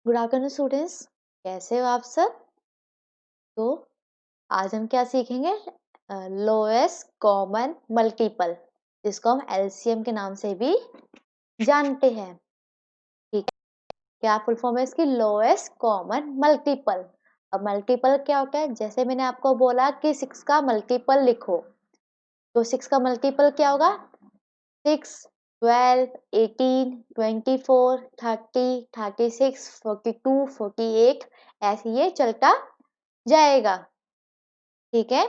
Good afternoon students, कैसे हो आप सब। तो आज हम क्या सीखेंगे? लोएस्ट कॉमन मल्टीपल, जिसको हम एलसीएम के नाम से भी जानते हैं। ठीक है, क्या फुल फॉर्म है इसकी? Lowest common multiple. अब मल्टीपल क्या होता है? जैसे मैंने आपको बोला कि 6 का मल्टीपल लिखो, तो 6 का मल्टीपल क्या होगा? 6, 12, 18, 24, 30, 36, 42, 48, ऐसे ये चलता जाएगा। ठीक है,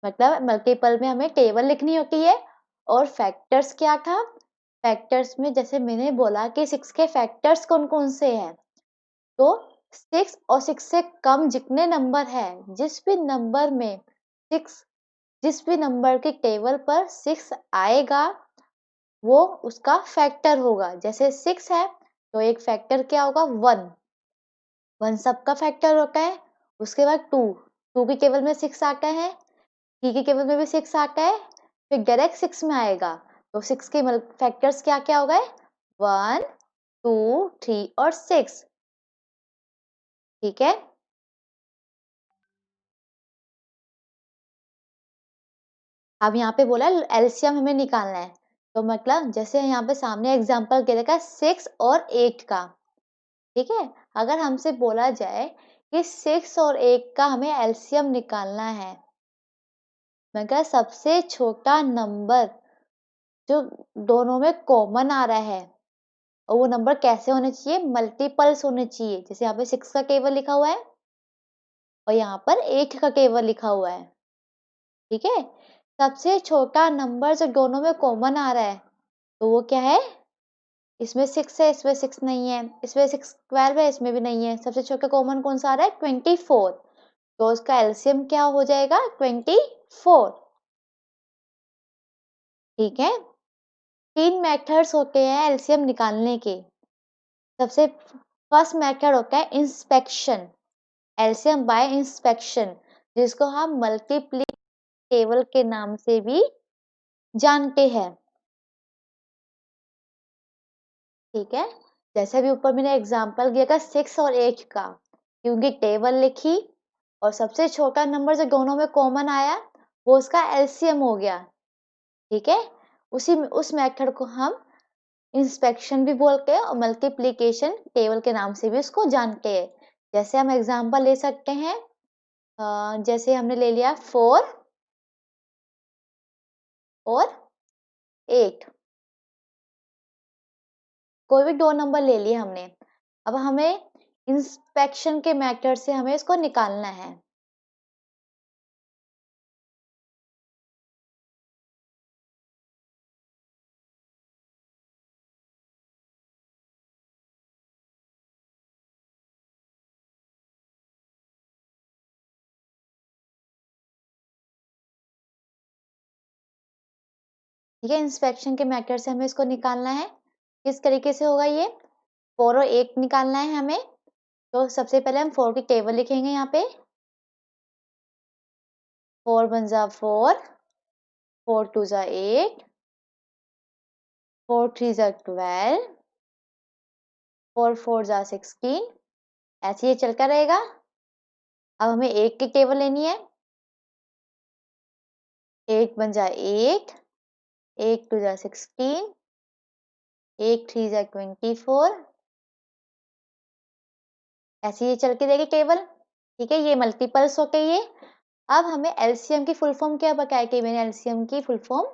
मतलब मल्टीपल में हमें टेबल लिखनी होती है। और फैक्टर्स क्या था? फैक्टर्स में जैसे मैंने बोला कि 6 के फैक्टर्स कौन कौन से हैं, तो 6 और 6 से कम जितने नंबर है, जिस भी नंबर में 6, जिस भी नंबर के टेबल पर 6 आएगा वो उसका फैक्टर होगा। जैसे 6 है तो एक फैक्टर क्या होगा? 1। 1 सबका फैक्टर होता है। उसके बाद 2, 2 के टेबल में 6 आता है, 3 के टेबल में भी 6 आता है, फिर डायरेक्ट 6 में आएगा। तो 6 के फैक्टर्स क्या क्या हो गए? 1, 2, 3 और 6। ठीक है, अब यहाँ पे बोला एलसीएम हमें निकालना है। तो मतलब जैसे यहाँ पे सामने एग्जांपल दे रखा है 6 और 8 का। ठीक है, अगर हमसे बोला जाए कि 6 और 8 का हमें एलसीएम निकालना है, मैं कहा सबसे छोटा नंबर जो दोनों में कॉमन आ रहा है, और वो नंबर कैसे होने चाहिए? मल्टीपल्स होने चाहिए। जैसे यहाँ पे 6 का टेबल लिखा हुआ है और यहाँ पर 8 का टेबल लिखा हुआ है। ठीक है, सबसे छोटा नंबर जो दोनों में कॉमन आ रहा है, तो वो क्या है? इसमें 6 है, इसमें 6 नहीं है, इसमें 6 12 है, इसमें भी नहीं है। सबसे छोटा कॉमन कौन सा आ रहा है? 24। तो उसका एलसीएम क्या हो जाएगा? 24। ठीक है, 3 मेथड्स होते हैं एलसीएम निकालने के। सबसे फर्स्ट मेथड होता है इंस्पेक्शन, एलसीएम बाय इंस्पेक्शन, जिसको हम मल्टीप्ली टेबल के नाम से भी जानते हैं। ठीक है, जैसे भी ऊपर मैंने एग्जांपल दिया था 6 और 8 का, क्योंकि टेबल लिखी और सबसे छोटा नंबर जो दोनों में कॉमन आया वो उसका एलसीएम हो गया। ठीक है, उस मेथड को हम इंस्पेक्शन भी बोलते हैं और मल्टीप्लिकेशन टेबल के नाम से भी उसको जानते हैं। जैसे हम एग्जांपल ले सकते हैं, जैसे हमने ले लिया 4 और 8, कोई भी 2 नंबर ले लिए हमने। अब हमें इंस्पेक्शन के मेथड से हमें इसको निकालना है। ठीक है, इंस्पेक्शन के मेथड से हमें इसको निकालना है। किस तरीके से होगा ये? 4 और 8 निकालना है हमें। तो सबसे पहले हम 4 की टेबल लिखेंगे यहाँ पे। 4 1 जा 4, 4 2 जा 8, 4 3 जा 12, 4 4 जा 16, ऐसे ये चलता रहेगा। अब हमें 8 की टेबल लेनी है। 8 1 जा 8, 8 2 जा 16, 8 3 जा 24, ऐसे ये चल के रहेगी टेबल। ठीक है, ये मल्टीपल्स हो गई ये। अब हमें एलसीएम की फुल फॉर्म क्या बताई थी मैंने? एलसीएम की full form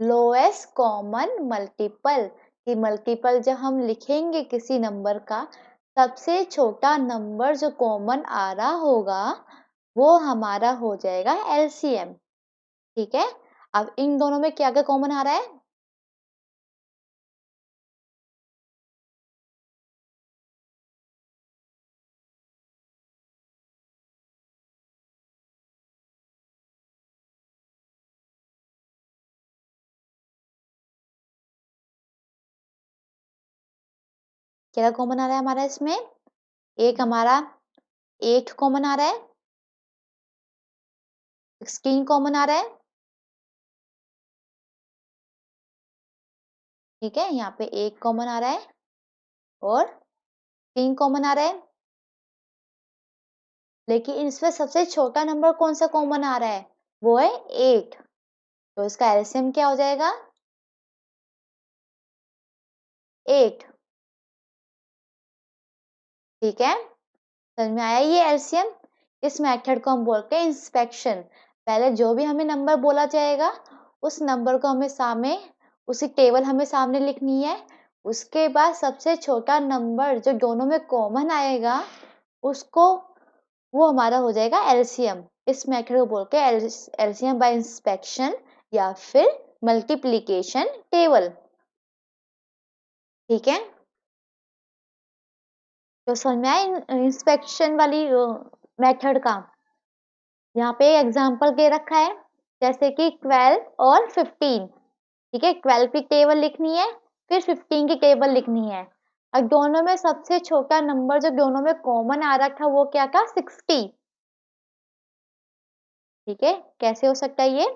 lowest common multiple. कि मल्टीपल जब हम लिखेंगे किसी नंबर का, सबसे छोटा नंबर जो कॉमन आ रहा होगा वो हमारा हो जाएगा एलसीएम। ठीक है, अब इन दोनों में क्या क्या कॉमन आ रहा है? क्या कॉमन आ रहा है हमारा इसमें? एक हमारा 8 कॉमन आ रहा है, 16 कॉमन आ रहा है। ठीक है, यहाँ पे 1 कॉमन आ रहा है और 3 कॉमन आ रहा है, लेकिन इसमें सबसे छोटा नंबर कौन सा कॉमन आ रहा है, वो है 8। तो इसका एलसीएम क्या हो जाएगा, 8। ठीक है, समझ में आया ये एलसीएम। इस मेथड को हम बोलते हैं इंस्पेक्शन। पहले जो भी हमें नंबर बोला जाएगा उस नंबर को हमें सामने, उसकी टेबल हमें सामने लिखनी है। उसके बाद सबसे छोटा नंबर जो दोनों में कॉमन आएगा उसको, वो हमारा हो जाएगा एलसीएम। इस मेथड को बोलते हैं एलसीएम बाय इंस्पेक्शन या फिर मल्टीप्लिकेशन टेबल। ठीक है, तो समझ में आया इंस्पेक्शन वाली मेथड का। यहाँ पे एग्जाम्पल दे रखा है, जैसे कि 12 और 15। ठीक है, 12 की टेबल लिखनी है, फिर 15 की टेबल लिखनी है। और दोनों में सबसे छोटा नंबर जो दोनों में कॉमन आ रखा वो क्या था, 60। ठीक है, कैसे हो सकता है ये,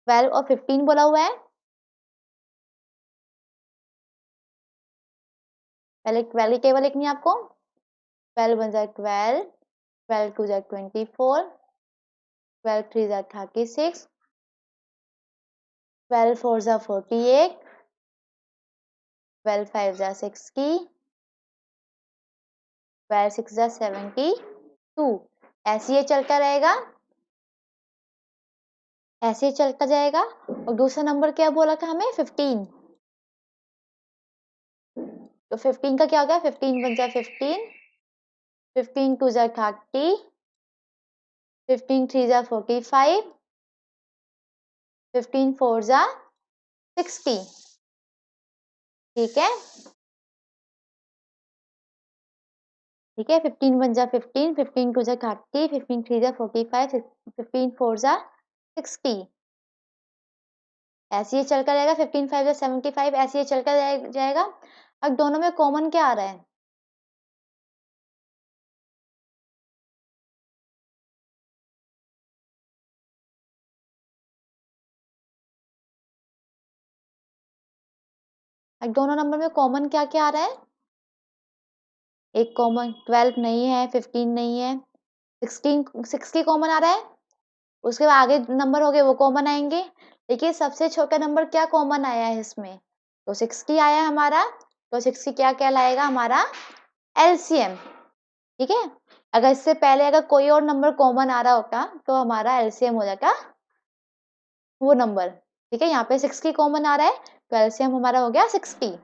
12 और 15 बोला हुआ है। पहले 12 की टेबल लिखनी है आपको। 12 वन जा 12, 12 टू जा 24, 12 थ्री जा 36, 12 फोर जा 48, 12 फाइव जा 60, 12 सिक्स जा 72। ऐसे ये चलता रहेगा, ऐसे ही चलता जाएगा। और दूसरा नंबर क्या बोला था हमें, 15। तो 15 का क्या हो गया, 15 वन जा 15, 15 टू जा 30, 15 थ्री जा 45, 15 फोर जा 60। ठीक है, ठीक है, 15 वन जा 15, 15 टू जा 30, 15 थ्री जा 45, 15 फोर जा 60। ऐसे ही चलता रहेगा, 15 फाइव जा 75, ऐसे ही चलता जाएगा। अब दोनों में कॉमन क्या आ रहा है, अब दोनों नंबर में कॉमन क्या क्या आ रहा है, एक कॉमन 12 नहीं है, 15 नहीं है, 16 कॉमन आ रहा है। उसके बाद आगे नंबर हो गए वो कॉमन आएंगे, देखिए सबसे छोटा नंबर क्या कॉमन आया है इसमें, तो 60 आया है हमारा। तो 60 क्या कहलाएगा, हमारा एलसीएम। ठीक है, अगर इससे पहले अगर कोई और नंबर कॉमन आ रहा होता तो हमारा एलसीएम हो जाता वो नंबर। ठीक है, यहाँ पे 60 कॉमन आ रहा है तो एलसीएम हमारा हो गया 60।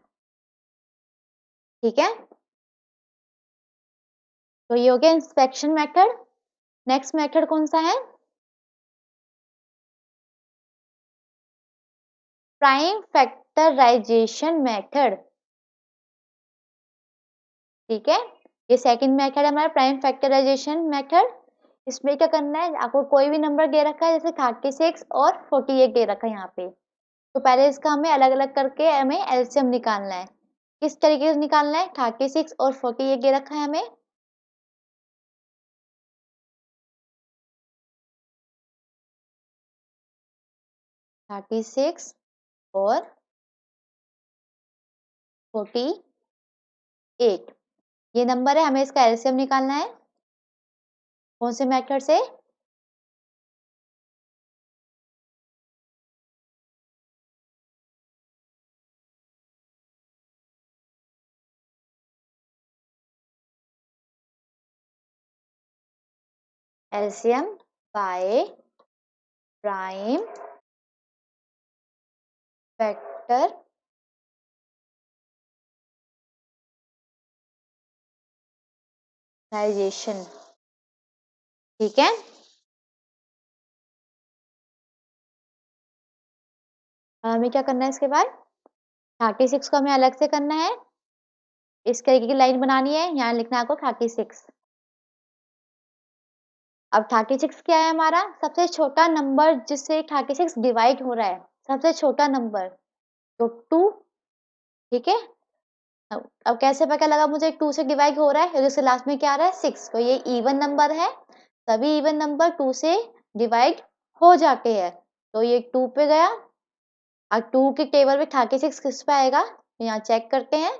ठीक है, तो ये हो गया इंस्पेक्शन मेथड। नेक्स्ट मेथड कौन सा है, प्राइम फैक्टराइजेशन मेथड। ठीक है, ये सेकंड मेथड है हमारा प्राइम फैक्टराइजेशन मेथड। इसमें क्या करना है, आपको कोई भी नंबर दे रखा है, जैसे 36 और 48 दे रखा है यहाँ पे, तो पहले इसका हमें अलग अलग करके हमें एलसीएम निकालना है। किस तरीके से निकालना है, 36 और 48 दे रखा है हमें, 36 और 48 ये नंबर है, हमें इसका एलसीएम निकालना है। कौन से मेथड से, एलसीएम बाय प्राइम फैक्टराइजेशन। ठीक है, हमें क्या करना है इसके बाद, 36 को हमें अलग से करना है, इस तरीके की लाइन बनानी है, यहाँ लिखना है आपको 36। अब 36 क्या है हमारा, सबसे छोटा नंबर जिससे 36 डिवाइड हो रहा है, सबसे छोटा नंबर, तो 2। ठीक है, अब कैसे पता लगा मुझे 2 से डिवाइड हो रहा है, जिसके लास्ट में क्या आ रहा है 6, तो ये इवन नंबर है। सभी इवन नंबर 2 से डिवाइड हो जाते हैं, तो ये 2 पे गया। अब 2 की टेबल में 36 किस पे आएगा, यहाँ चेक करते हैं।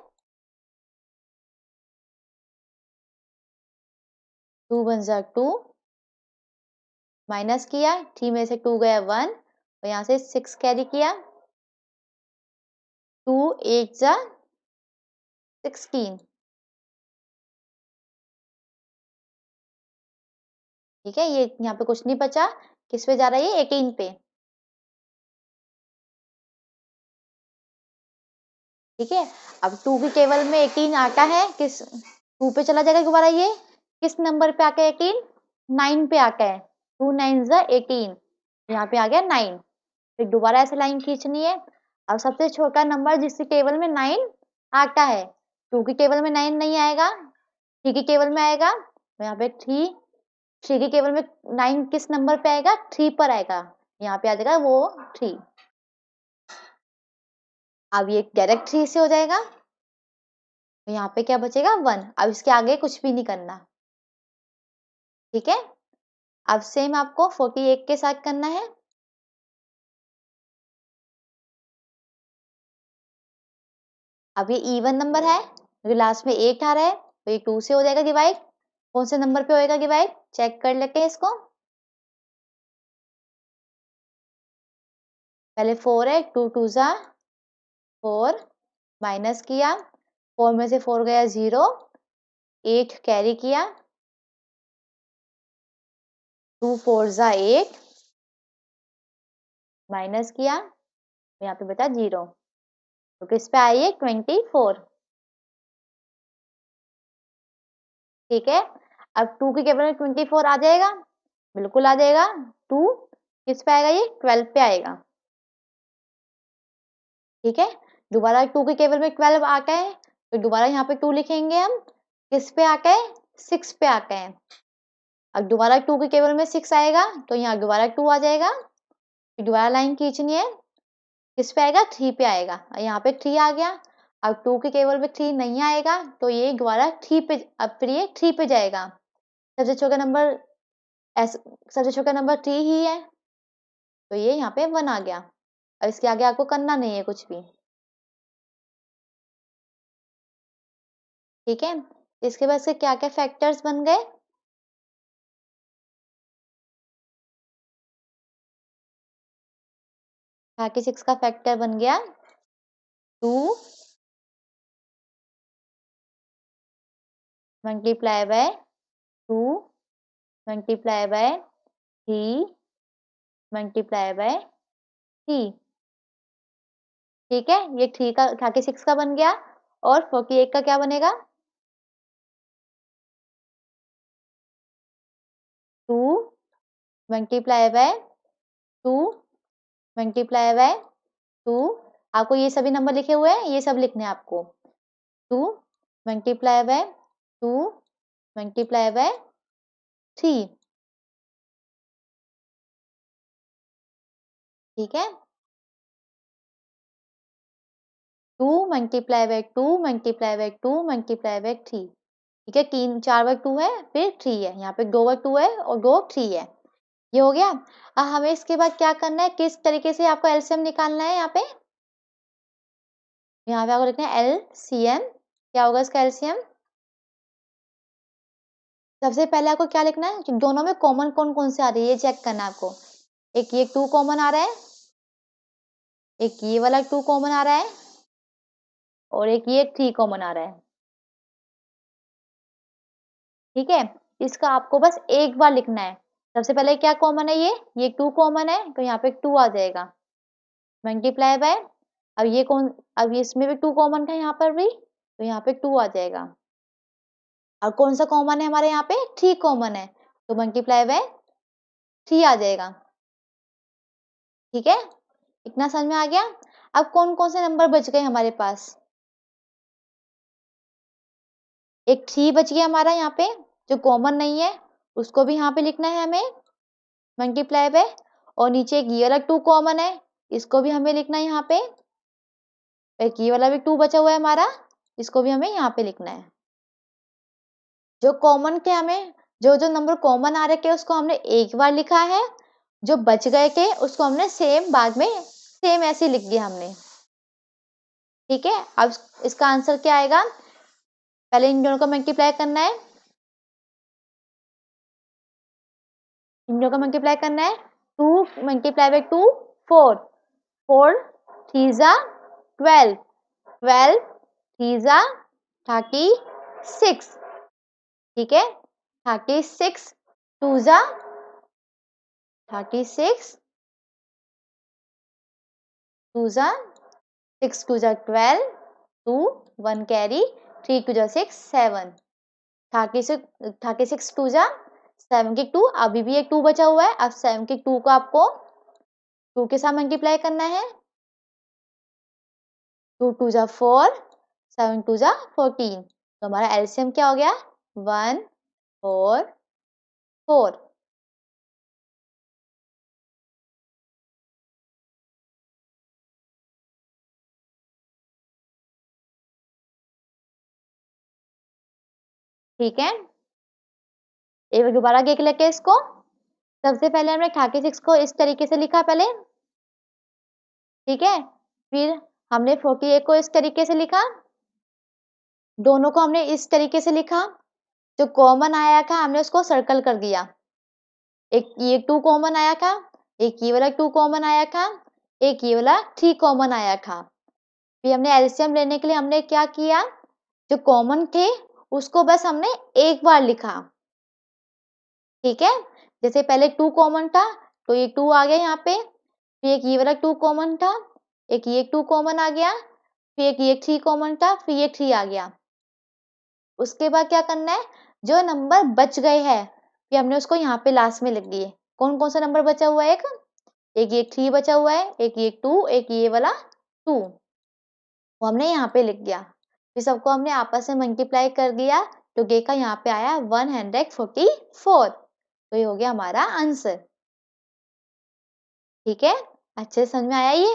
2 वन जा 2, माइनस किया, 3 में से 2 गया 1 और यहाँ से 6 कैरी किया, 2 8 जा 16। ठीक है, ये यहाँ पे कुछ नहीं बचा, किस पे जा रहा है ये 18 पे। ठीक है, अब 2 की टेबल में 18 आता है, किस 2 पे चला जाएगा दोबारा, ये किस नंबर पे आके 18 9 पे आके है, 2 9 जा 18, यहाँ पे आ गया 9। फिर दोबारा ऐसे लाइन खींचनी है। अब सबसे छोटा नंबर जिसकी टेबल में 9 आता है, 2 की टेबल में 9 नहीं आएगा, 3 की टेबल में आएगा, तो यहाँ पे 3 की टेबल में 9 किस नंबर पे आएगा 3 पर आएगा, यहाँ पे आ जाएगा वो 3। अब ये डायरेक्ट 3 से हो जाएगा, तो यहाँ पे क्या बचेगा 1। अब इसके आगे कुछ भी नहीं करना। ठीक है, अब सेम आपको 48 के साथ करना है। अब ये इवन नंबर है, क्योंकि लास्ट में 8 आ रहा है, तो ये 2 से हो जाएगा डिवाइड। कौन से नंबर पे होएगा डिवाइड, चेक कर लेते हैं इसको। पहले 4 है, 2 2 जा 4, माइनस किया, 4 में से 4 गया 0, 8 कैरी किया, 2 4 जा 8, माइनस किया, यहाँ पे बचा 0, तो किस पे आई है 24। ठीक है, अब 2 के केवल में 24 आ जाएगा, बिल्कुल आ जाएगा। 2 किस पे आएगा, ये 12 पे आएगा। ठीक है, दोबारा 2 के केवल में 12 आ गए, तो दोबारा यहाँ पे 2 लिखेंगे हम, किस पे आ गए 6 पे आ गए। अब दोबारा 2 के केवल में 6 आएगा, तो यहाँ दोबारा 2 आ जाएगा, फिर दोबारा लाइन खींचनी है, किस पे आएगा 3 पे आएगा, यहाँ पे 3 आ गया। अब 2 के केवल में 3 नहीं आएगा, तो ये दोबारा 3 पे, अब फिर ये 3 पे जाएगा। सबसे छोटा नंबर सबसे छोटा नंबर 3 ही है, तो ये यहाँ पे 1 आ गया। अब इसके आगे आपको करना नहीं है कुछ भी। ठीक है, इसके बाद से क्या क्या फैक्टर्स बन गए, 36 का फैक्टर बन गया 2 multiply by 2 multiply by 3 multiply by 3। ठीक है, ये 3 का 36 का बन गया, और 48 का क्या बनेगा 2 मल्टीप्लाई बाय 2 मल्टीप्लाई बाय 2। आपको ये सभी नंबर लिखे हुए हैं, ये सब लिखने हैं आपको। 2 मल्टीप्लाई बाय 2 मल्टीप्लाई बाय 3। ठीक है, 2 multiply by 2 multiply by 2 multiply by 3। ठीक है, 3 4 बार 2 है, फिर 3 है, यहाँ पे 2 बार 2 है और 2 3 है, ये हो गया। अब हमें इसके बाद क्या करना है, किस तरीके से आपको एलसीएम निकालना है, यहाँ पे आपको लिखना है एलसीएम। क्या होगा इसका एलसीएम, सबसे पहले आपको क्या लिखना है कि दोनों में कॉमन कौन कौन से आ रही है, ये चेक करना है आपको। एक ये 2 कॉमन आ रहा है, एक ये वाला 2 कॉमन आ रहा है, और एक ये 3 कॉमन आ रहा है। ठीक है, इसका आपको बस एक बार लिखना है। सबसे पहले क्या कॉमन है, ये 2 कॉमन है, तो यहाँ पे 2 आ जाएगा, मल्टीप्लाई बाय, अब ये कौन, अब इसमें भी 2 कॉमन था यहाँ पर भी, तो यहाँ पे 2 आ जाएगा। और कौन सा कॉमन है हमारे यहाँ पे 3 कॉमन है, तो मल्टीप्लाई बाय 3 आ जाएगा। ठीक है, इतना समझ में आ गया। अब कौन कौन से नंबर बच गए हमारे पास, एक 3 बच गया हमारा यहाँ पे, जो कॉमन नहीं है, उसको भी यहाँ पे लिखना है हमें, मल्टीप्लाई बाय, और नीचे एक ये वाला 2 कॉमन है, इसको भी हमें लिखना है यहाँ पे, एक ये वाला भी 2 बचा हुआ है हमारा, इसको भी हमें यहाँ पे लिखना है। जो कॉमन के हमें जो जो नंबर कॉमन आ रखे उसको हमने एक बार लिखा है, जो बच गए थे उसको हमने सेम बाद में सेम ऐसे लिख दिया हमने। ठीक है, अब इसका आंसर क्या आएगा, पहले इन दोनों को मल्टीप्लाई करना है, इन दोनों का मल्टीप्लाई करना है। 2 मल्टीप्लाई बाई 2 4, 4 3 जा 12, 12 3 जा 36, ठीक है। 36 2 जा 36, 2 जा 6 2 जा 12, 2 1 कैरी, 3 2 जा 6 7, 36 2 जा 7 की 2, अभी भी एक 2 बचा हुआ है। अब 7 की 2 को आपको 2 के साथ मल्टीप्लाई करना है। 2 2 जा 4, 7 2 जा 14, तो हमारा एलसीएम क्या हो गया 1 4 4, ठीक है। एक बार दोबारा देख लेते हैं इसको। सबसे पहले हमने 36 को इस तरीके से लिखा पहले, ठीक है। फिर हमने 48 को इस तरीके से लिखा, दोनों को हमने इस तरीके से लिखा। जो कॉमन आया था हमने उसको सर्कल कर दिया। एक ये 2 कॉमन आया था, एक ये वाला 2 कॉमन आया था, एक ये वाला 3 कॉमन आया था। फिर हमने एलसीएम लेने के लिए हमने क्या किया, जो कॉमन थे उसको बस हमने एक बार लिखा, ठीक है। जैसे पहले 2 कॉमन था तो ये 2 आ गया यहाँ पे, फिर एक ये वाला 2 कॉमन था, एक ये 2 कॉमन आ गया, फिर एक ये 3 कॉमन था, फिर ये 3 आ गया। उसके बाद क्या करना है, जो नंबर बच गए हैं फिर हमने उसको यहाँ पे लास्ट में लिख दिए। कौन कौन सा नंबर बचा हुआ है, एक ये 3 बचा हुआ है, एक ये 2, एक ये वाला 2, वो हमने यहाँ पे लिख दिया। फिर सबको हमने आपस में मल्टीप्लाई कर दिया, तो ये का यहाँ पे आया 144, तो ये हो गया हमारा आंसर, ठीक है। अच्छे से समझ में आया ये,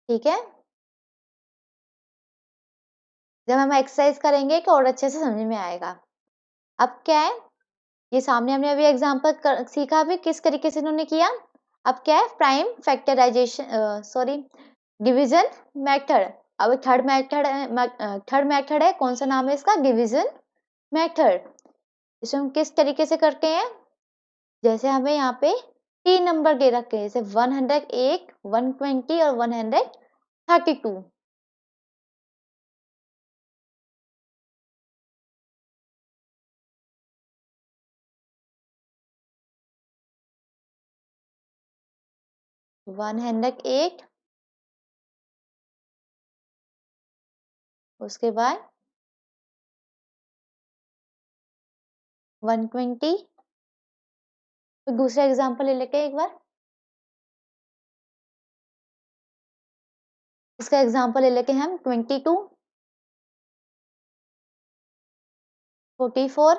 ठीक है। जब हम एक्सरसाइज करेंगे तो और अच्छे से समझ में आएगा। अब क्या है, ये सामने हमने अभी एग्जांपल सीखा अभी किस तरीके से इन्होंने किया। अब क्या है, prime factorisation sorry division method. अब थर्ड मेथड है, कौन सा नाम है इसका, डिवीजन मेथड। इसे हम किस तरीके से करते हैं, जैसे हमें यहाँ पे 3 नंबर दे रखे हैं, जैसे 101, 120 और 132। 108, उसके बाद 120। तो दूसरा एग्जांपल ले लेते हैं एक बार, इसका एग्जांपल ले लेते हैं हम 22, 44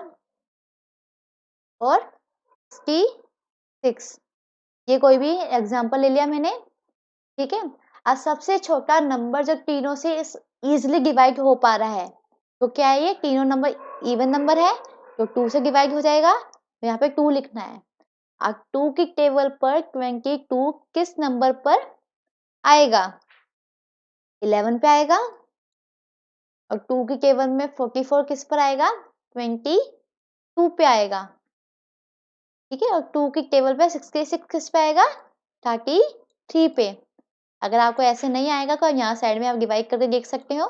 और 66। ये कोई भी एग्जांपल ले लिया मैंने, ठीक है। अब सबसे छोटा नंबर जो तीनों से इजिली डिवाइड हो पा रहा है, तो क्या है, ये तीनों नंबर इवन नंबर है, तो 2 से डिवाइड हो जाएगा, तो यहाँ पे 2 लिखना है। अब 2 की टेबल पर 22 किस नंबर पर आएगा, 11 पे आएगा। और 2 की टेबल में 44 किस पर आएगा, 22 पे आएगा, ठीक है। और 2 की टेबल पे 66 किस पे आएगा, 33 पे। अगर आपको ऐसे नहीं आएगा तो यहाँ साइड में आप डिवाइड करके देख सकते हो।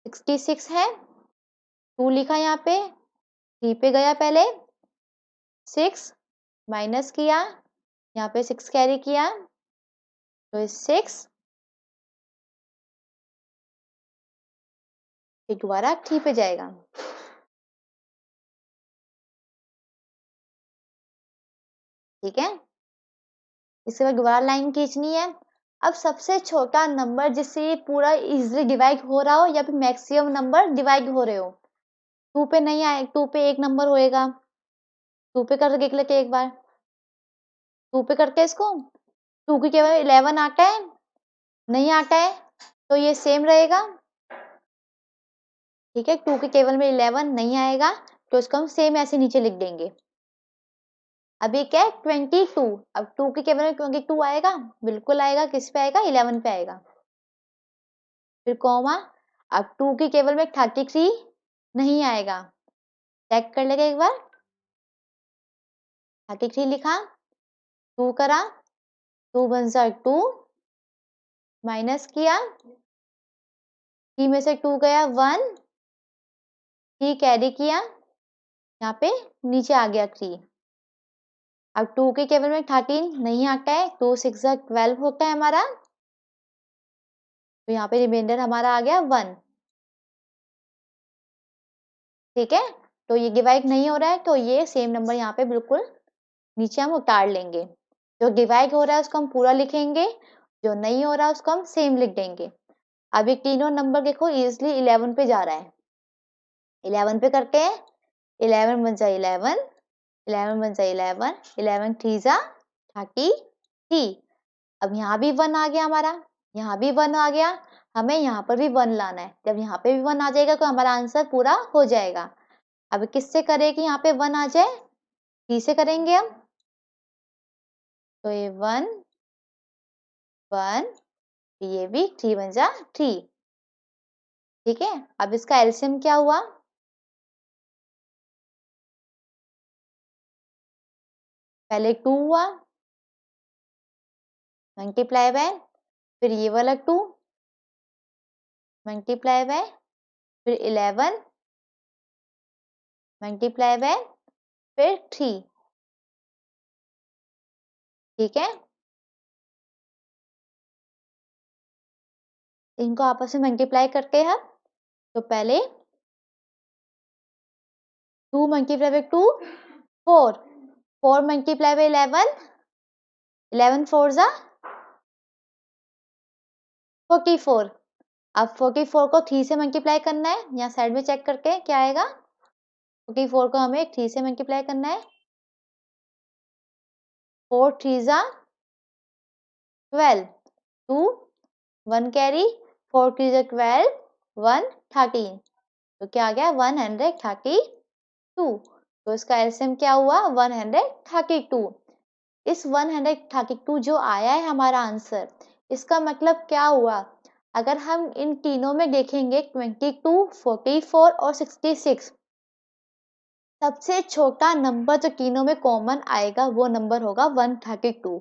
66 है, 2 लिखा यहाँ पे, 3 पे गया पहले, 6 माइनस किया, यहाँ पे 6 कैरी किया, तो 6, फिर दोबारा 3 पे जाएगा, ठीक है। इसके बाद दोबारा लाइन खींचनी है। अब सबसे छोटा नंबर जिससे ये पूरा इजिली डिवाइड हो रहा हो, या फिर मैक्सिमम नंबर डिवाइड हो रहे हो। 2 पे नहीं आए, 2 पे एक नंबर होएगा, 2 पे करके देख लेते एक बार। 2 पे करते इसको, 2 की केवल 11 आता है, नहीं आता है, तो ये सेम रहेगा, ठीक है। 2 के केवल में 11 नहीं आएगा, तो इसको हम सेम ऐसे नीचे लिख देंगे। अभी क्या है 22, अब 2 के केवल में 22 आएगा, बिल्कुल आएगा, किस पे आएगा, 11 पे आएगा। फिर कॉमा, अब 2 की केवल में 33, नहीं आएगा। चेक कर लेगा एक बार। 33 लिखा, 2 करा, 2 वन जा 2, माइनस किया, 3 में से 2 गया 1, 3 कैरी किया, यहाँ पे नीचे आ गया 3। अब 2 के केवल में 13 नहीं आता है, 2 6 12 होता है हमारा, तो यहाँ पे रिमाइंडर हमारा आ गया 1। ठीक है, तो ये डिवाइड नहीं हो रहा है, तो ये सेम नंबर यहाँ पे बिल्कुल नीचे हम उतार लेंगे। जो डिवाइड हो रहा है उसको हम पूरा लिखेंगे, जो नहीं हो रहा है उसको हम सेम लिख देंगे। अब ये तीनों नंबर देखो इजिली 11 पे जा रहा है। 11 पे करते हैं, 11 बन जाए 11, 11 बन जाए 11, 11 3 जा 33। अब यहाँ भी 1 आ गया हमारा, यहाँ भी 1 आ गया, हमें यहाँ पर भी 1 लाना है। जब यहाँ पे भी 1 आ जाएगा तो हमारा आंसर पूरा हो जाएगा। अब किससे करें कि यहाँ पे 1 आ जाए? 3 से करेंगे हम, तो ये 1 1, ये भी 3 बन जा 3। ठीक है, अब इसका एलसीएम क्या हुआ? पहले 2 हुआ, मल्टीप्लाई बाय, फिर ये वाला 2 मल्टीप्लाई बाय, फिर 11 मल्टीप्लाई बाय, फिर 3। ठीक है, इनको आपस में मल्टीप्लाई करते हैं। तो पहले 2 मल्टीप्लाई बाय 2 4, 4 मल्टीप्लाई बाय 11, 11 4 जा 44। अब 44 को 3 से मल्टीप्लाई करना है, यहाँ साइड में चेक करके क्या आएगा। 44 को हमें 3 से मल्टीप्लाई करना है, 4 3 जा 12, 2 1 कैरी, 4 3 जा 12, 1 13, तो क्या आ गया 132। तो इसका एलसीएम क्या हुआ 132। इस 132 जो आया है हमारा आंसर, इसका मतलब क्या हुआ? अगर हम इन तीनों में देखेंगे 22, 44 और 66, सबसे छोटा नंबर जो तीनों में कॉमन आएगा वो नंबर होगा 132।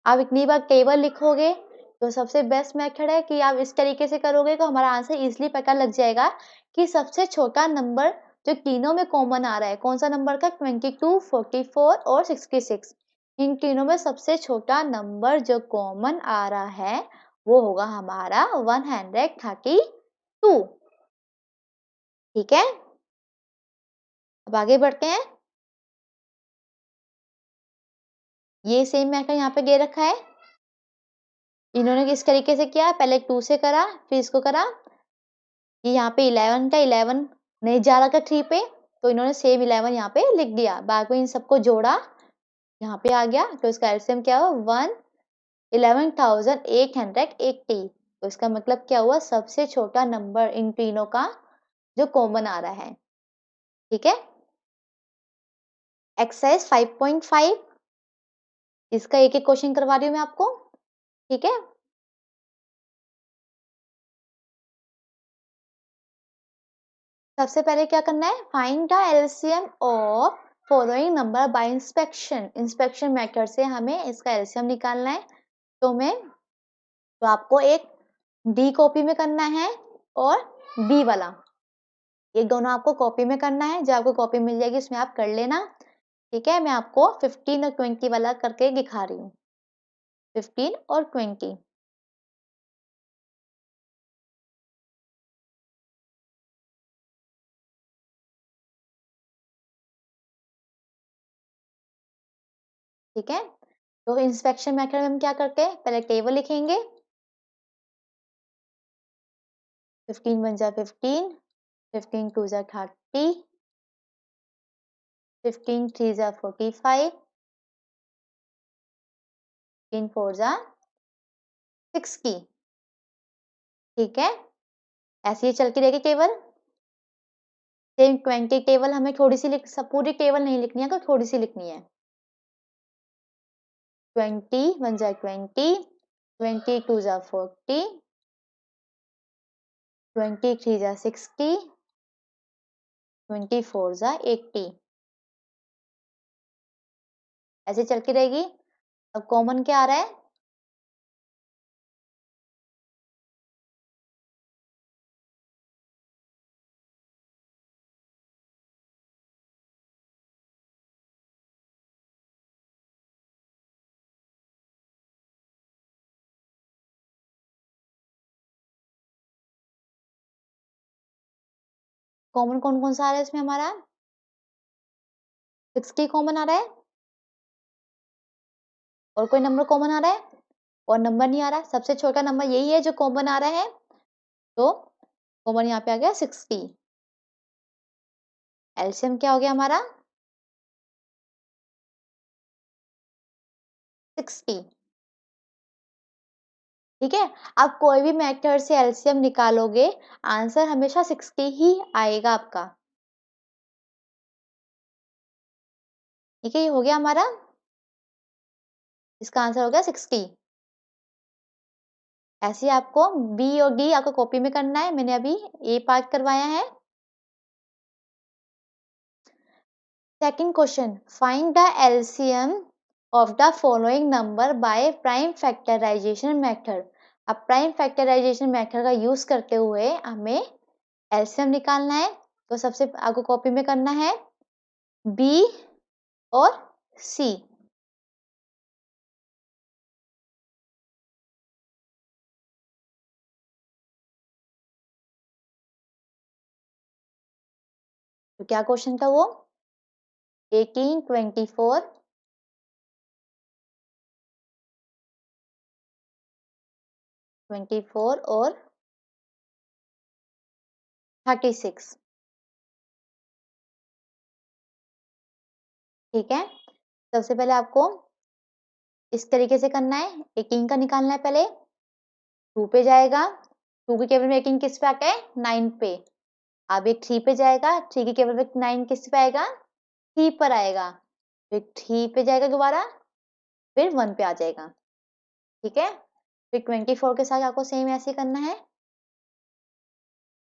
आप इतनी बार टेबल लिखोगे तो सबसे बेस्ट मेथड है कि आप इस तरीके से करोगे तो हमारा आंसर इजीली पता लग जाएगा कि सबसे छोटा नंबर जो तीनों में कॉमन आ रहा है कौन सा नंबर का, 22, 44 और 66। इन तीनों में सबसे छोटा नंबर जो कॉमन आ रहा है वो होगा हमारा 132। ठीक है, अब आगे बढ़ते हैं। ये सेम मेथड यहाँ पे दे रखा है, इन्होंने किस तरीके से किया, पहले 2 से करा फिर इसको करा। ये यहाँ पे 11 का 11 नहीं जा रहा था 3 पे, तो इन्होंने सेम 11 यहाँ पे लिख दिया, बाद में इन सबको जोड़ा यहाँ पे आ गया, तो इसका एलसीएम क्या हुआ 11,880। तो इसका मतलब क्या हुआ, सबसे छोटा नंबर इन तीनों का जो कॉमन आ रहा है। ठीक है, एक्सरसाइज 5.5, इसका एक एक क्वेश्चन करवा रही हूँ मैं आपको। ठीक है, सबसे पहले क्या करना है, find the LCM of following number bye inspection. Inspection method से हमें इसका एलसीएम निकालना है। तो आपको एक डी कॉपी में करना है और बी वाला, ये दोनों आपको कॉपी में करना है। जो आपको कॉपी मिल जाएगी उसमें आप कर लेना। ठीक है, मैं आपको 15 और 20 वाला करके दिखा रही हूँ, 15 और 20। ठीक है, तो इंस्पेक्शन मेथड में हम क्या करते हैं, पहले टेबल लिखेंगे, 15 1 जा 15, 15 2 जा 30, 15 3 जा 45, 15 4 जा 60। ठीक है, ऐसे ही चल के रहेगी टेबल। सेम 20 टेबल हमें थोड़ी सी पूरी टेबल नहीं लिखनी है, तो थोड़ी सी लिखनी है। 20 1 जा 20, 20 2 जा 40, 23 जा 60, 24 जा 80, ऐसे चलती रहेगी। अब कॉमन क्या आ रहा है? कॉमन कौन कौन सा आ रहा है इसमें हमारा? 60 कॉमन आ रहा है। और कोई नंबर कॉमन आ रहा है? और नंबर नहीं आ रहा, सबसे छोटा नंबर यही है जो कॉमन आ रहा है। तो कॉमन यहाँ पे आ गया 60। एलसीएम क्या हो गया हमारा? 60। ठीक है। आप कोई भी मेथड से एलसीएम निकालोगे, आंसर हमेशा 60 ही आएगा आपका। ठीक है, ये हो गया हमारा, इसका आंसर हो गया 60। ऐसे ही आपको बी और डी आपको कॉपी में करना है। मैंने अभी ए पार्ट करवाया है। Second question, find the LCM of the following number by prime factorisation method. अब प्राइम फैक्टराइजेशन मेथड का यूज करते हुए हमें एलसीएम निकालना है। तो सबसे आपको कॉपी में करना है बी और सी। तो क्या क्वेश्चन था वो? 18, 24, 24 और 36। ठीक है, सबसे पहले आपको इस तरीके से करना है। 18 का निकालना है पहले। 2 पे जाएगा, 2 के केवल में 18 किस पे आता है? 9 पे। अब एक 3 पे जाएगा, 3 के केवल में 9 किस पे आएगा? 3 पर आएगा। फिर 3 पे जाएगा दोबारा, फिर 1 पे आ जाएगा। ठीक है, फिर 24 के साथ आपको सेम ऐसे ही करना है।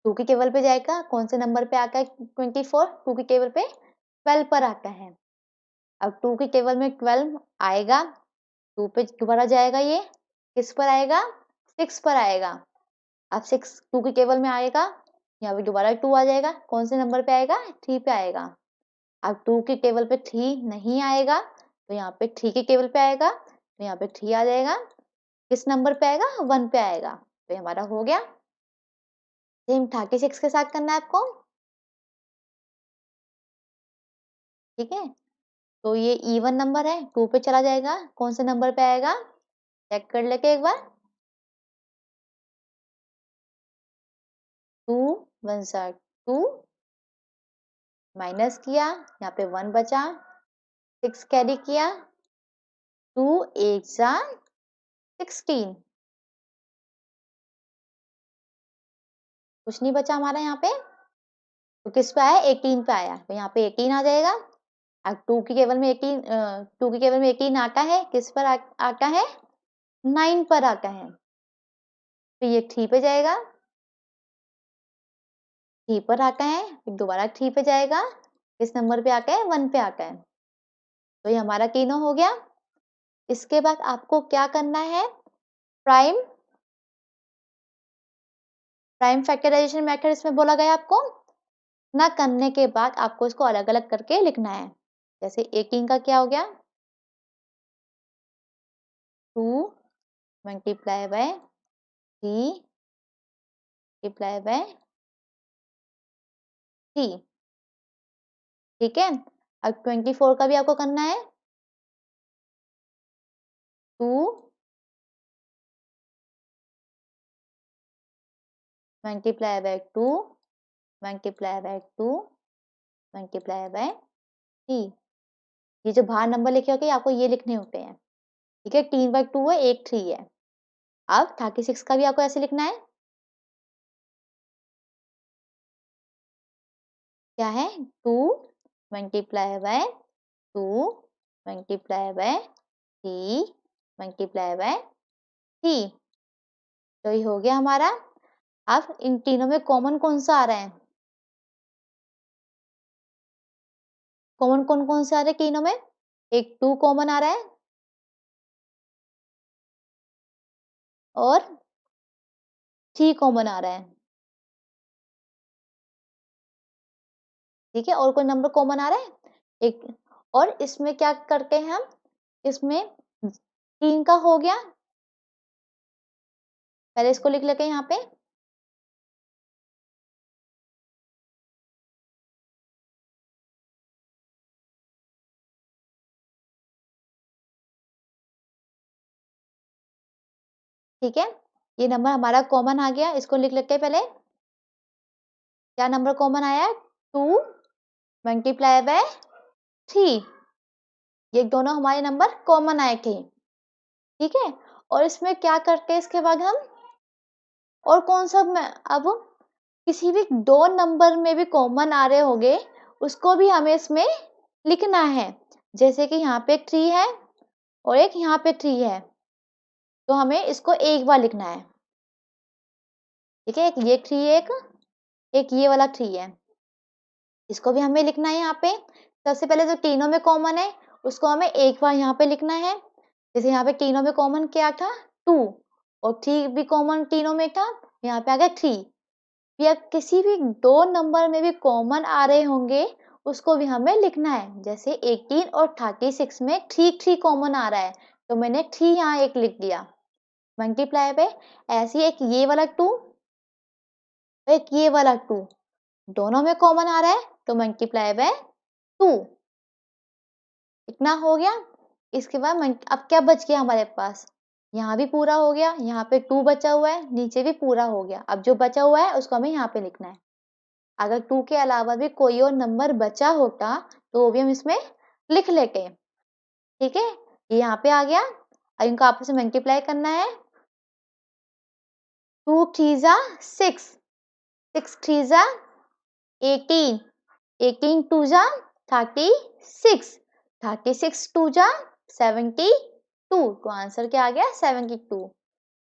2 के केवल पे जाएगा, कौन से नंबर पे आता है 24? 2 के केवल पे 12 पर आता है। अब 2 के टेबल में 12 आएगा, 2 पे दोबारा जाएगा, ये किस पर आएगा? 6 पर आएगा। अब 6 2 के टेबल में आएगा, यहाँ पे दोबारा 2 आ जाएगा, कौन से नंबर पे आएगा? 3 पे आएगा। अब 2 के टेबल पे 3 नहीं आएगा, तो यहाँ पे 3 के टेबल पे आएगा, तो यहाँ पे 3 आ जाएगा। किस नंबर पे आएगा? 1 पे आएगा। तो ये हमारा हो गया। सेम 36 के साथ करना है आपको। ठीक है, तो ये इवन नंबर है, 2 पे चला जाएगा, कौन से नंबर पे आएगा? चेक कर लेके एक बार। 2 1 सा 2, माइनस किया, यहाँ पे 1 बचा, 6 कैरी किया, 2 8 सा 16, कुछ नहीं बचा हमारा यहाँ पे। तो किस पे आया? 18 पे आया, तो यहाँ पे 18 आ जाएगा। अब 2 की केवल में 18 2 की केवल में 18 आता है, किस पर आता है? 9 पर आता है। तो ये 3 पे जाएगा, 3 पर आता है, फिर दोबारा 3 पे जाएगा, किस नंबर पे आता है? 1 पे आता है। तो ये हमारा तीनों हो गया। इसके बाद आपको क्या करना है? प्राइम प्राइम फैक्टराइजेशन मेथड इसमें बोला गया आपको ना, करने के बाद आपको इसको अलग अलग करके लिखना है। जैसे 18 का क्या हो गया? 2 मल्टीप्लाई बाय 3 मल्टीप्लाई बाय 3। ठीक है, अब 24 का भी आपको करना है। 2 multiply by 2 multiply by 2 multiply by 3। ये जो बाहर नंबर लिखे होते हैं आपको ये लिखने होते हैं। ठीक है, 3 बाय 2 है, एक 3 है। अब 36 का भी आपको ऐसे लिखना है। क्या है? 2 multiply by 2 multiply by 3 multiply by 3। तो ये हो गया हमारा। अब इन तीनों में कॉमन कौन सा आ रहा है? कॉमन कौन कौन से आ रहे हैं तीनों में? एक 2 कॉमन आ रहा है और 3 कॉमन आ रहा है। ठीक है, और कोई नंबर कॉमन आ रहा है? एक, और इसमें क्या करते हैं हम, इसमें 3 का हो गया, पहले इसको लिख लेते हैं यहाँ पे। ठीक है, ये नंबर हमारा कॉमन आ गया, इसको लिख लेते हैं पहले। क्या नंबर कॉमन आया? 2 मल्टीप्लाई बाय 3। ये दोनों हमारे नंबर कॉमन आए थे। ठीक है, और इसमें क्या करते हैं इसके बाद हम, और कौन सा अब किसी भी 2 नंबर में भी कॉमन आ रहे होंगे उसको भी हमें इसमें लिखना है। जैसे कि यहाँ पे 3 है और एक यहाँ पे 3 है, तो हमें इसको एक बार लिखना है। ठीक है, एक ये 3 एक ये वाला 3 है, इसको भी हमें लिखना है यहाँ पे। सबसे पहले जो तीनों में कॉमन है उसको हमें एक बार यहाँ पे लिखना है। जैसे यहाँ पे तीनों में कॉमन क्या था? 2, और 3 भी कॉमन तीनों में था, यहाँ पे आ गया 3। या किसी भी 2 नंबर में भी कॉमन आ रहे होंगे उसको भी हमें लिखना है। जैसे 18 और 36 में 3 कॉमन आ रहा है, तो मैंने 3 यहाँ एक लिख दिया, मल्टीप्लाई पे। ऐसे ही एक ये वाला 2, एक ये वाला 2, दोनों में कॉमन आ रहा है तो मल्टीप्लाई बाय 2। इतना हो गया। इसके बाद अब क्या बच गया हमारे पास? यहाँ भी पूरा हो गया, यहाँ पे 2 बचा हुआ है, नीचे भी पूरा हो गया। अब जो बचा हुआ है उसको हमें यहाँ पे लिखना है। अगर 2 के अलावा भी कोई और नंबर बचा होता तो वो भी हम इसमें लिख लेते। ठीक है, ये यहाँ पे आ गया। अब इनको आपस में मल्टीप्लाई करना है। 2 3 जा 6, 6 3 जा 18, 18 2 जा 36, 36 2 जा 72। तो आंसर क्या आ गया? 72।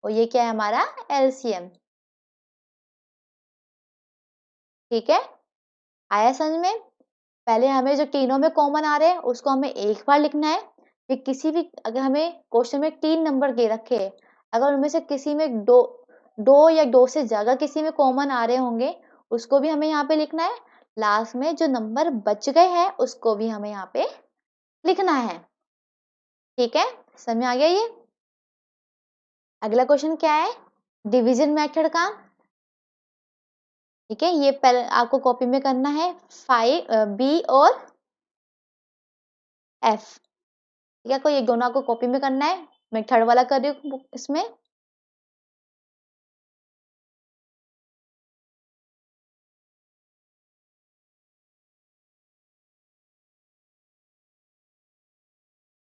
और ये क्या है हमारा? एलसीएम। ठीक है, आया समझ में? पहले हमें जो तीनों में कॉमन आ रहे हैं उसको हमें एक बार लिखना है। फिर किसी भी, अगर हमें क्वेश्चन में 3 नंबर दे रखे हैं, अगर उनमें से किसी में दो या 2 से ज्यादा किसी में कॉमन आ रहे होंगे उसको भी हमें यहाँ पे लिखना है। लास्ट में जो नंबर बच गए हैं उसको भी हमें यहाँ पे लिखना है। ठीक है, समझ में आ गया ये? अगला क्वेश्चन क्या है? डिवीजन मेथड का। ठीक है, ये पहले आपको कॉपी में करना है, 5 बी और एफ। ठीक है, तो ये दोनों आपको कॉपी में करना है। मैं थर्ड वाला कर रही हूँ इसमें।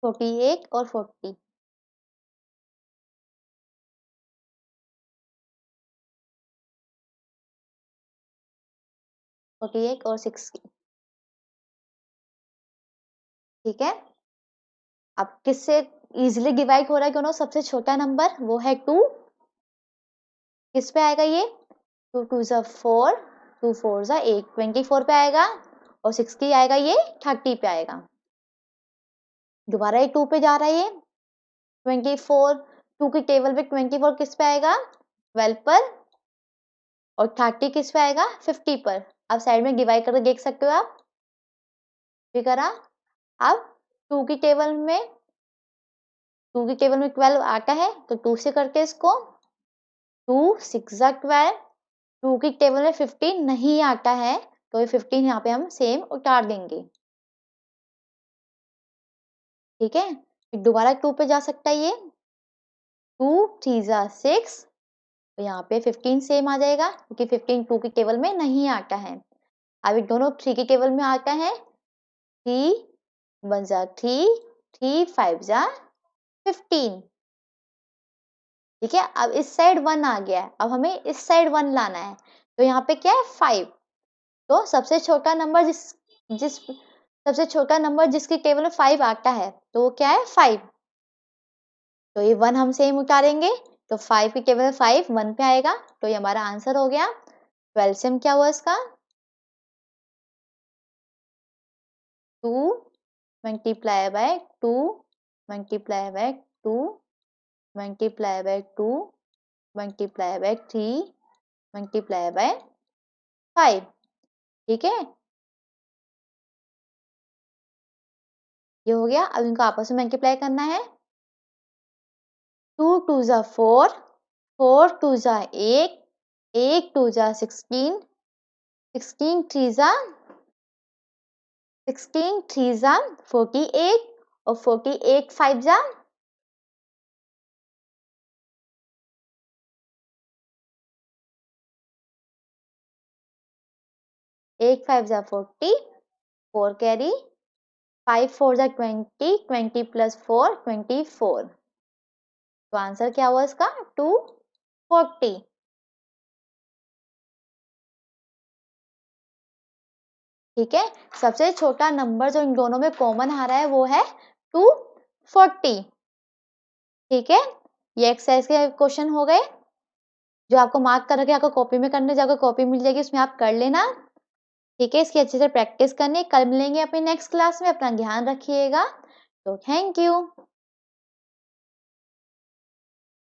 फोर्टी एट और 40। फोर्टी एट और 60। ठीक है, अब किससे इजिली डिवाइड हो रहा है दोनों? सबसे छोटा नंबर वो है 2। किस पे आएगा ये? 2 2 जा 4, 2 4 जा 8, 24 पे आएगा। और 60 आएगा ये 30 पे आएगा। दोबारा ये 2 पे जा रहा है ये 24। 2 की टेबल पे 24 किस पे आएगा? 12 पर। और 30 किस पे आएगा? 50 पर। अब साइड में डिवाइड करके देख सकते हो आप। भी करा। अब 2 की टेबल में 12 आता है तो 2 से करके इसको 2 6 जा 12। 2 की टेबल में 15 नहीं आता है तो ये 15 यहाँ पे हम सेम उतार देंगे। ठीक है, फिर दोबारा 2 पे जा सकता है ये 2 3 जा 6। तो यहाँ पे 15 सेम आ जाएगा क्योंकि 15 2 की टेबल में नहीं आता है। अब ये दोनों 3 की टेबल में आता है। 3 1 जा 3, 3 5 जा 15। ठीक है, अब इस साइड 1 आ गया है, अब हमें इस साइड 1 लाना है। तो यहाँ पे क्या है? 5। तो सबसे छोटा नंबर जिस सबसे छोटा नंबर जिसकी टेबल में 5 आता है तो वो क्या है? 5। तो ये 1 हम सेम उतारेंगे तो 5 की टेबल में 5 1 पे आएगा, तो ये हमारा आंसर हो गया। 12 क्या हुआ इसका? 2 multiply by 2 multiply by 2 multiply by 2 multiply by 3 multiply by 5। ठीक है, ये हो गया। अब इनको आपस में मल्टीप्लाई करना है। 2 2 जा 4, 4 2 जा 8, 8 2 जा 16, 16 3 जा 48 और 48 5 जा 8 5 जा 40, 4 कैरी, 5 4 जा 20, 20 प्लस 4 24। तो आंसर क्या हुआ इसका? 240। ठीक है, सबसे छोटा नंबर जो इन दोनों में कॉमन आ रहा है वो है 240। ठीक है, ये एक्सरसाइज के क्वेश्चन हो गए जो आपको मार्क कर रखे आपको कॉपी में करने, जाकर कॉपी मिल जाएगी उसमें आप कर लेना। ठीक है, इसकी अच्छे से प्रैक्टिस करनी। कल मिलेंगे अपनी नेक्स्ट क्लास में, अपना ध्यान रखिएगा। तो थैंक यू।